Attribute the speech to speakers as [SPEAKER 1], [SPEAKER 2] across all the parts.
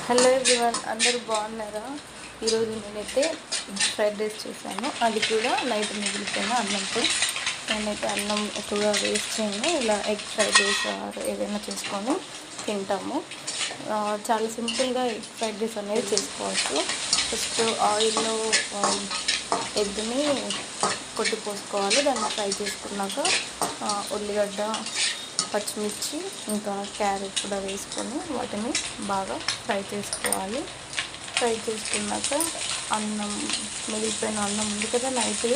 [SPEAKER 1] Hello everyone, అందరూ బాగున్నారా? ఈరోజు నేనైతే ఫ్రైడ్ రైస్ చేశాను. అది కూడా నైట్ మిగిలిపోయిన అన్నంతో. నేనైతే అన్నం ఎక్కువగా వేస్ట్ చేయను. ఇలా ఎగ్ ఫ్రైడ్ రైస్ ఏదైనా చేసుకొని తింటాము. చాలా సింపుల్గా ఎగ్ ఫ్రైడ్ రైస్ అనేది చేసుకోవచ్చు. ఫస్ట్ ఆయిల్లో ఎగ్ని కొట్టి పోసుకోవాలి. దాన్ని ఫ్రై చేసుకున్నాక ఉల్లిగడ్డ, పచ్చిమిర్చి ఇంకా క్యారెట్ కూడా వేసుకొని వాటిని బాగా ఫ్రై చేసుకోవాలి. ఫ్రై చేసుకున్నాక అన్నం, మిగిలిపోయిన అన్నం ఉంది కదా నైట్,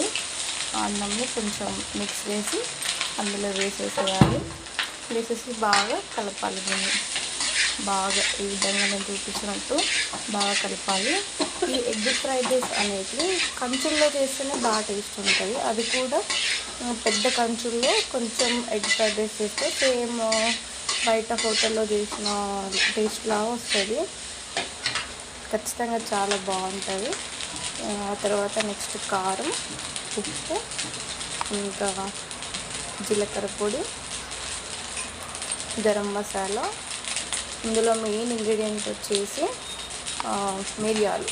[SPEAKER 1] ఆ అన్నంని కొంచెం మిక్స్ చేసి అందులో వేసేసేయాలి. వేసేసి బాగా కలపాలి. దీన్ని బాగా ఈ విధంగా నేను చూపించినట్టు బాగా కలపాలి. ఈ ఎగ్ ఫ్రైడ్ రైస్ అనేది కంచుల్లో చేస్తేనే బాగా టేస్ట్ ఉంటుంది. అది కూడా పెద్ద కంచుల్లో కొంచెం ఎగ్ ఫ్రైడ్ రైస్ చేస్తే సేమ్ బయట హోటల్లో చేసిన టేస్ట్ లాగా వస్తుంది. ఖచ్చితంగా చాలా బాగుంటుంది. ఆ తర్వాత నెక్స్ట్ కారం, ఉప్పు, ఇంకా జీలకర్ర పొడి, గరం మసాలా. ఇందులో మెయిన్ ఇంగ్రీడియంట్ వచ్చేసి మిరియాలు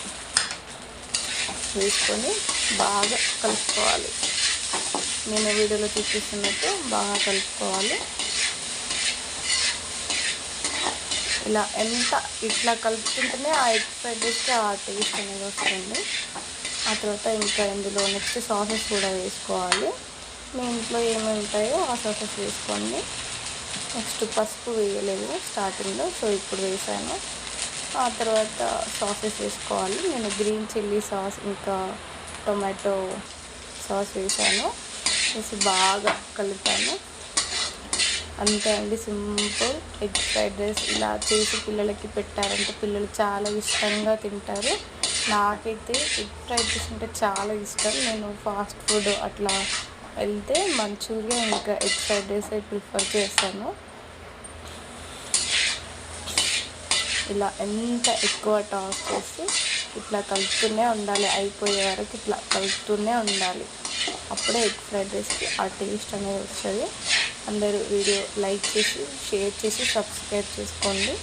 [SPEAKER 1] వేసుకొని బాగా కలుపుకోవాలి. నేను వీడియోలో చూపిస్తున్నట్టు బాగా కలుపుకోవాలి. ఇలా ఇట్లా కలుపుకుంటేనే ఆ ఎగ్ ఫ్రైడ్ రైస్కి ఆ టేస్ట్ అనేది వస్తుంది. ఆ తర్వాత ఇంకా ఇందులో నెక్స్ట్ సాసెస్ కూడా వేసుకోవాలి. మీ ఇంట్లో ఏమేమి ఉంటాయో ఆ సాసెస్ వేసుకోండి. నెక్స్ట్ పసుపు వేయలేదు స్టార్టింగ్లో, సో ఇప్పుడు వేసాను. ఆ తర్వాత సాసెస్ వేసుకోవాలి. నేను గ్రీన్ చిల్లీ సాస్ ఇంకా టొమాటో సాస్ వేసాను. వేసి బాగా కలిపాను. అంతే అండి, సింపుల్ ఎగ్ ఫ్రైడ్ రైస్. ఇలా చేసి పిల్లలకి పెట్టారంటే పిల్లలు చాలా ఇష్టంగా తింటారు. నాకైతే ఎగ్ ఫ్రైడ్ రైస్ అంటే చాలా ఇష్టం. నేను ఫాస్ట్ ఫుడ్ అట్లా వెళ్తే మంచూరియా ఇంకా ఎగ్ ఫ్రైడ్ రైస్ ప్రిఫర్ చేస్తాను. ఇలా ఎంత ఎక్కువ టాస్ చేసి ఇట్లా కలుపుతూనే ఉండాలి, అయిపోయే వరకు ఇట్లా కలుపుతూనే ఉండాలి. అప్పుడే ఎగ్ ఫ్రైడ్ రైస్కి ఆ టేస్ట్ అనేది వస్తుంది. అందరూ వీడియో లైక్ చేసి, షేర్ చేసి, సబ్స్క్రైబ్ చేసుకోండి.